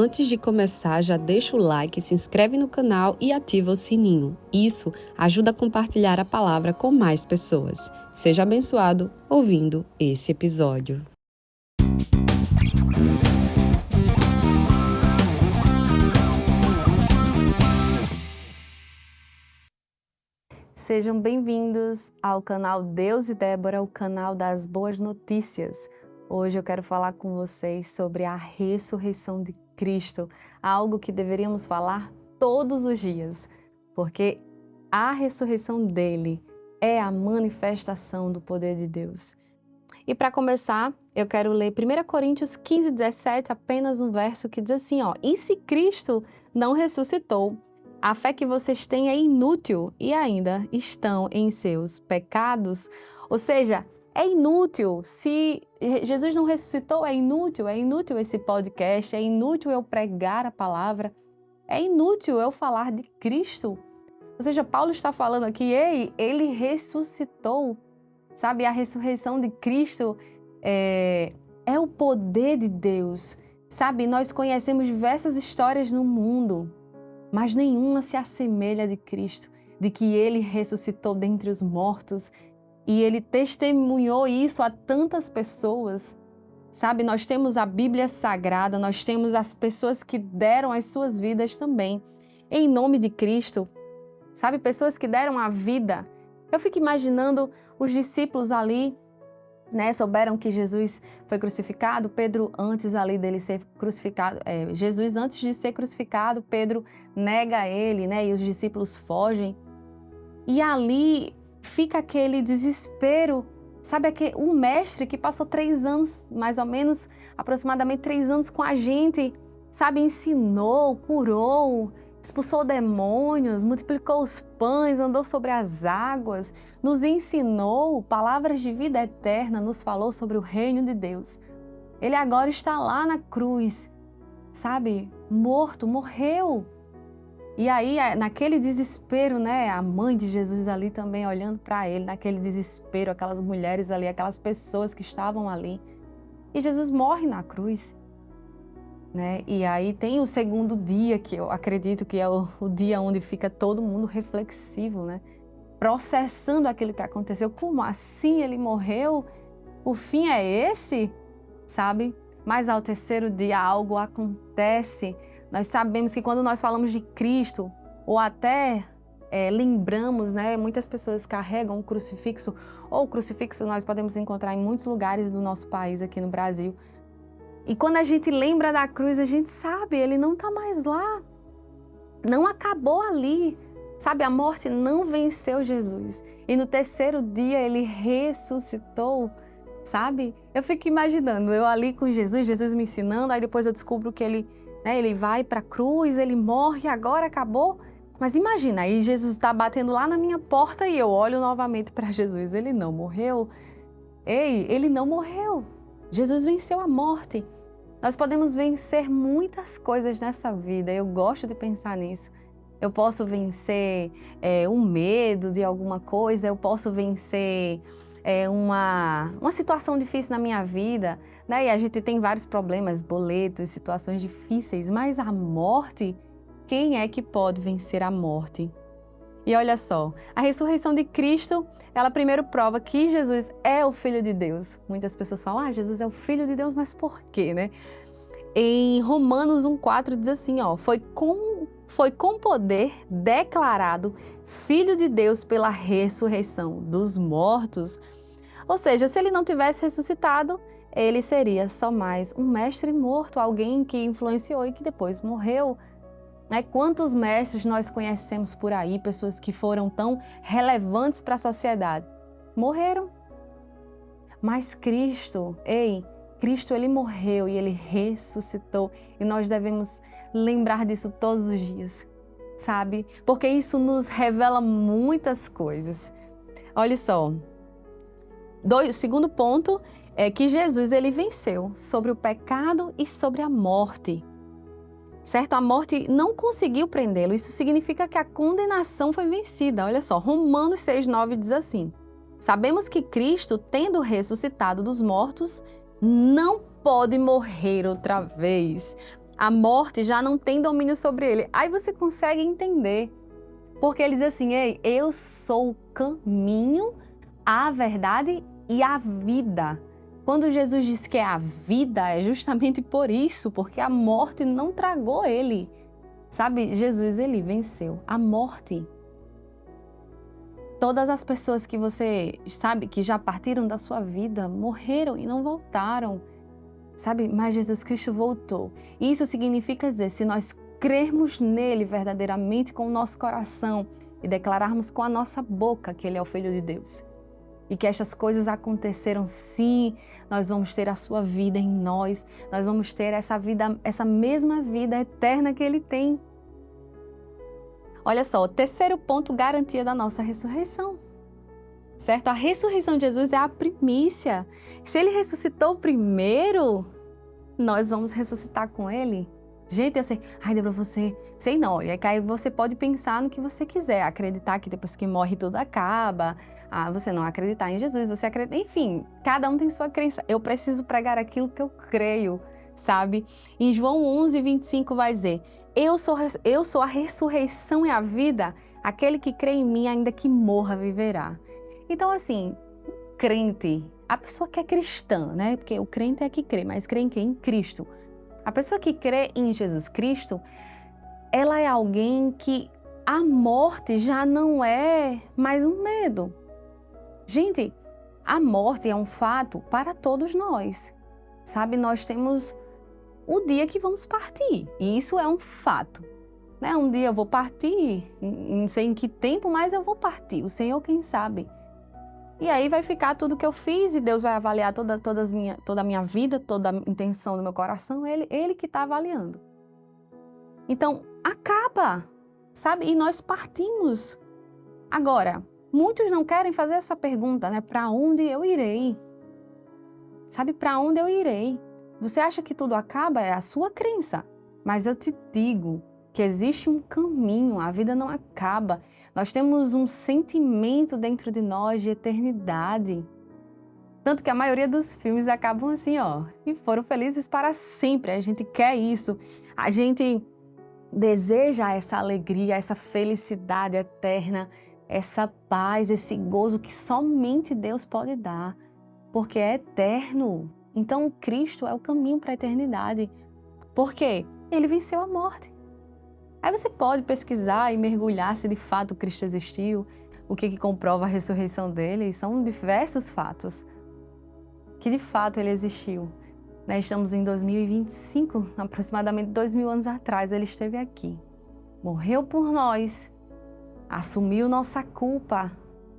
Antes de começar, já deixa o like, se inscreve no canal e ativa o sininho. Isso ajuda a compartilhar a palavra com mais pessoas. Seja abençoado ouvindo esse episódio. Sejam bem-vindos ao canal Deus e Débora, o canal das boas notícias. Hoje eu quero falar com vocês sobre a ressurreição de Cristo, algo que deveríamos falar todos os dias, porque a ressurreição dele é a manifestação do poder de Deus. E para começar, eu quero ler 1 Coríntios 15, 17, apenas um verso que diz assim, e se Cristo não ressuscitou, a fé que vocês têm é inútil e ainda estão em seus pecados. Ou seja, é inútil. Se Jesus não ressuscitou, é inútil esse podcast, é inútil eu pregar a palavra, é inútil eu falar de Cristo. Ou seja, Paulo está falando aqui, ele ressuscitou. Sabe, a ressurreição de Cristo é o poder de Deus. Sabe, nós conhecemos diversas histórias no mundo, mas nenhuma se assemelha de Cristo, de que Ele ressuscitou dentre os mortos e Ele testemunhou isso a tantas pessoas. Sabe, nós temos a Bíblia Sagrada, nós temos as pessoas que deram as suas vidas também, em nome de Cristo. Sabe, pessoas que deram a vida. Eu fico imaginando os discípulos ali, souberam que Jesus foi crucificado, Pedro antes ali dele ser crucificado, Jesus antes de ser crucificado, Pedro nega ele, e os discípulos fogem. E ali fica aquele desespero, sabe, o mestre que passou 3 anos, mais ou menos, aproximadamente 3 anos com a gente, sabe, ensinou, curou, expulsou demônios, multiplicou os pães, andou sobre as águas, nos ensinou palavras de vida eterna, nos falou sobre o reino de Deus. Ele agora está lá na cruz, sabe, morto, morreu. E aí, naquele desespero, a mãe de Jesus ali também olhando para ele, naquele desespero, aquelas mulheres ali, aquelas pessoas que estavam ali. E Jesus morre na cruz. E aí tem o segundo dia, que eu acredito que é o dia onde fica todo mundo reflexivo, processando aquilo que aconteceu. Como assim ele morreu? O fim é esse? Sabe? Mas ao terceiro dia algo acontece. Nós sabemos que quando nós falamos de Cristo, ou até lembramos, muitas pessoas carregam o crucifixo, ou o crucifixo nós podemos encontrar em muitos lugares do nosso país, aqui no Brasil. E quando a gente lembra da cruz, a gente sabe, ele não está mais lá. Não acabou ali. Sabe, a morte não venceu Jesus. E no terceiro dia ele ressuscitou, sabe? Eu fico imaginando, eu ali com Jesus me ensinando, aí depois eu descubro que ele vai para a cruz, ele morre, agora acabou. Mas imagina, aí Jesus está batendo lá na minha porta e eu olho novamente para Jesus. Ele não morreu? Ele não morreu. Jesus venceu a morte. Nós podemos vencer muitas coisas nessa vida. Eu gosto de pensar nisso. Eu posso vencer um medo de alguma coisa, eu posso vencer uma situação difícil na minha vida, E a gente tem vários problemas, boletos, situações difíceis, mas a morte, quem é que pode vencer a morte? E olha só, a ressurreição de Cristo, ela primeiro prova que Jesus é o Filho de Deus. Muitas pessoas falam, Jesus é o Filho de Deus, mas por quê, Em Romanos 1,4 diz assim, foi com poder declarado Filho de Deus pela ressurreição dos mortos. Ou seja, se ele não tivesse ressuscitado, ele seria só mais um mestre morto, alguém que influenciou e que depois morreu. Quantos mestres nós conhecemos por aí, pessoas que foram tão relevantes para a sociedade? Morreram. Mas Cristo, Cristo ele morreu e ele ressuscitou. E nós devemos lembrar disso todos os dias, sabe? Porque isso nos revela muitas coisas. Olha só, o segundo ponto é que Jesus ele venceu sobre o pecado e sobre a morte. Certo? A morte não conseguiu prendê-lo. Isso significa que a condenação foi vencida. Olha só, Romanos 6,9 diz assim: sabemos que Cristo, tendo ressuscitado dos mortos, não pode morrer outra vez. A morte já não tem domínio sobre ele. Aí você consegue entender. Porque ele diz assim, ei, eu sou o caminho, a verdade e a vida. Quando Jesus diz que é a vida, é justamente por isso, porque a morte não tragou ele. Sabe, Jesus, ele venceu a morte. Todas as pessoas que você sabe que já partiram da sua vida, morreram e não voltaram. Sabe, mas Jesus Cristo voltou. E isso significa dizer, se nós crermos nele verdadeiramente com o nosso coração e declararmos com a nossa boca que ele é o Filho de Deus, e que estas coisas aconteceram sim, nós vamos ter a sua vida em nós, nós vamos ter essa vida, essa mesma vida eterna que ele tem. Olha só, o terceiro ponto, garantia da nossa ressurreição. Certo? A ressurreição de Jesus é a primícia. Se ele ressuscitou primeiro, nós vamos ressuscitar com ele. Gente, eu sei, ai, Débora, você, sei não, e aí você pode pensar no que você quiser, acreditar que depois que morre tudo acaba, você não acreditar em Jesus, você acredita, enfim, cada um tem sua crença. Eu preciso pregar aquilo que eu creio, sabe? Em João 11:25 vai dizer, eu sou a ressurreição e a vida, aquele que crê em mim, ainda que morra, viverá. Então, assim, crente, a pessoa que é cristã, né? Porque o crente é que crê, mas crê em quem? Em Cristo. A pessoa que crê em Jesus Cristo, ela é alguém que a morte já não é mais um medo. Gente, a morte é um fato para todos nós, sabe? Nós temos o dia que vamos partir, e isso é um fato. Né? Um dia eu vou partir, não sei em que tempo, mas eu vou partir, o Senhor quem sabe. E aí vai ficar tudo que eu fiz e Deus vai avaliar toda a minha vida, toda a intenção do meu coração, Ele que está avaliando. Então, acaba, sabe? E nós partimos. Agora, muitos não querem fazer essa pergunta, né? Para onde eu irei? Sabe, para onde eu irei? Você acha que tudo acaba? É a sua crença. Mas eu te digo que existe um caminho, a vida não acaba. Nós temos um sentimento dentro de nós de eternidade. Tanto que a maioria dos filmes acabam assim, ó, e foram felizes para sempre. A gente quer isso. A gente deseja essa alegria, essa felicidade eterna, essa paz, esse gozo que somente Deus pode dar, porque é eterno. Então, Cristo é o caminho para a eternidade. Por quê? Ele venceu a morte. Aí você pode pesquisar e mergulhar se de fato Cristo existiu, o que comprova a ressurreição dele. São diversos fatos que de fato ele existiu. Estamos em 2025, aproximadamente 2000 anos atrás, ele esteve aqui. Morreu por nós, assumiu nossa culpa,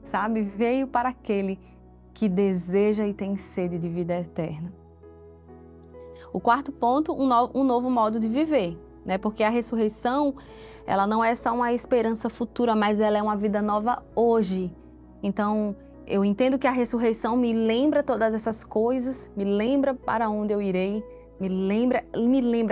sabe? Veio para aquele que deseja e tem sede de vida eterna. O quarto ponto, um novo modo de viver. Porque a ressurreição, ela não é só uma esperança futura, mas ela é uma vida nova hoje. Então, eu entendo que a ressurreição me lembra todas essas coisas, me lembra para onde eu irei, me lembra,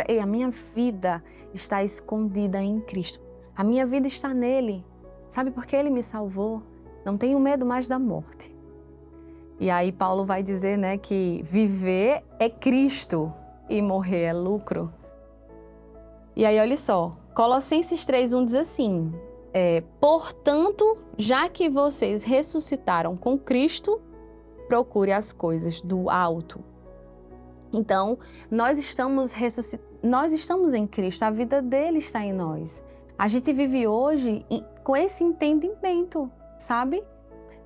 ei, a minha vida está escondida em Cristo. A minha vida está nele, sabe? Porque ele me salvou. Não tenho medo mais da morte. E aí Paulo vai dizer, que viver é Cristo e morrer é lucro. E aí, olha só, Colossenses 3:1 diz assim, portanto, já que vocês ressuscitaram com Cristo, procure as coisas do alto. Então, nós estamos em Cristo, a vida dele está em nós. A gente vive hoje com esse entendimento, sabe?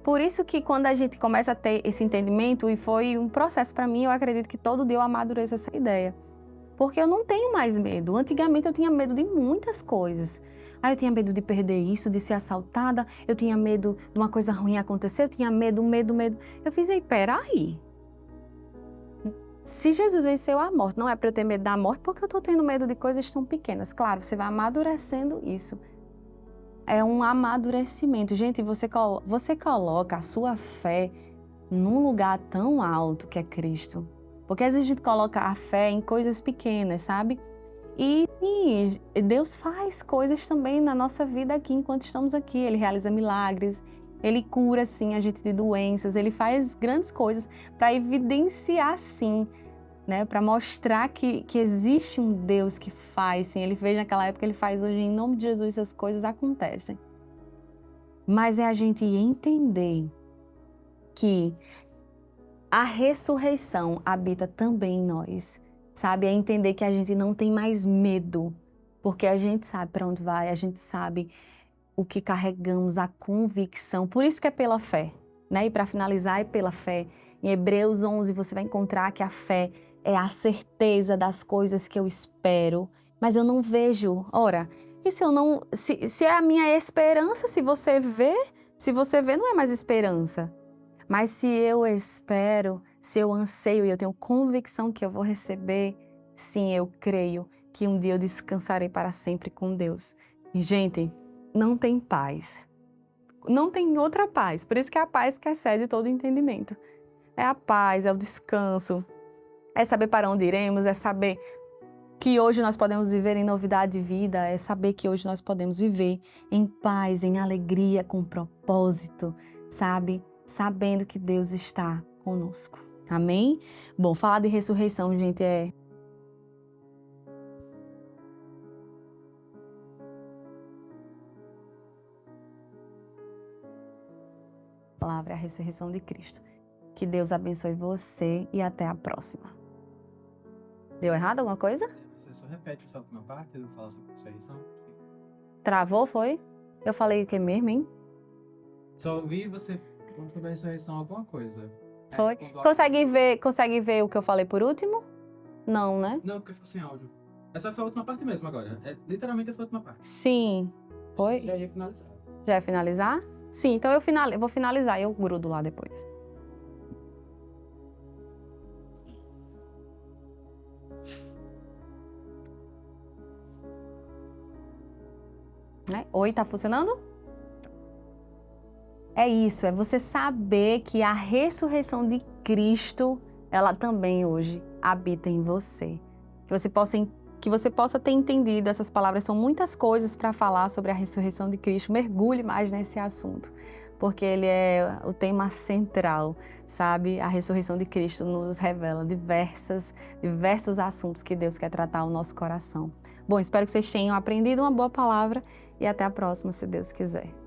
Por isso que quando a gente começa a ter esse entendimento, e foi um processo para mim, eu acredito que todo dia eu amadureço essa ideia. Porque eu não tenho mais medo. Antigamente eu tinha medo de muitas coisas. Eu tinha medo de perder isso, de ser assaltada, eu tinha medo de uma coisa ruim acontecer, eu tinha medo. Eu fiz, peraí. Se Jesus venceu a morte, não é para eu ter medo da morte, porque eu estou tendo medo de coisas tão pequenas. Claro, você vai amadurecendo isso. É um amadurecimento. Gente, você coloca a sua fé num lugar tão alto que é Cristo. Porque às vezes a gente coloca a fé em coisas pequenas, sabe? E Deus faz coisas também na nossa vida aqui, enquanto estamos aqui. Ele realiza milagres, Ele cura, sim, a gente de doenças. Ele faz grandes coisas para evidenciar, sim, né? Para mostrar que existe um Deus que faz, sim. Ele fez naquela época, ele faz hoje. Em nome de Jesus, essas coisas acontecem. Mas é a gente entender que a ressurreição habita também em nós, sabe? É entender que a gente não tem mais medo, porque a gente sabe para onde vai, a gente sabe o que carregamos, a convicção. Por isso que é pela fé, né? E para finalizar, é pela fé. Em Hebreus 11, você vai encontrar que a fé é a certeza das coisas que eu espero, mas eu não vejo. Ora, e se eu não, se é a minha esperança, se você vê, não é mais esperança. Mas se eu espero, se eu anseio e eu tenho convicção que eu vou receber, sim, eu creio que um dia eu descansarei para sempre com Deus. E, gente, não tem paz. Não tem outra paz. Por isso que é a paz que excede todo entendimento. É a paz, é o descanso, é saber para onde iremos, é saber que hoje nós podemos viver em novidade de vida, é saber que hoje nós podemos viver em paz, em alegria, com propósito, sabe? Sabendo que Deus está conosco. Amém? Bom, falar de ressurreição, gente, a palavra é a ressurreição de Cristo. Que Deus abençoe você e até a próxima. Deu errado alguma coisa? Você só repete essa última parte do falar sobre ressurreição? Travou, foi? Eu falei o que mesmo, hein? Só ouvi você falando sobre a ressurreição alguma coisa. Foi? Quando- Consegue ver o que eu falei por último? Não, né? Não, porque ficou sem áudio. É só essa última parte mesmo agora. É literalmente essa última parte. Sim. Foi? Já ia finalizar. Já é finalizar? Sim, então eu vou finalizar e eu grudo lá depois. Né? Oi, tá funcionando? É isso, é você saber que a ressurreição de Cristo, ela também hoje habita em você. Que você possa ter entendido, essas palavras são muitas coisas para falar sobre a ressurreição de Cristo. Mergulhe mais nesse assunto, porque ele é o tema central, sabe? A ressurreição de Cristo nos revela diversos assuntos que Deus quer tratar ao nosso coração. Bom, espero que vocês tenham aprendido uma boa palavra e até a próxima, se Deus quiser.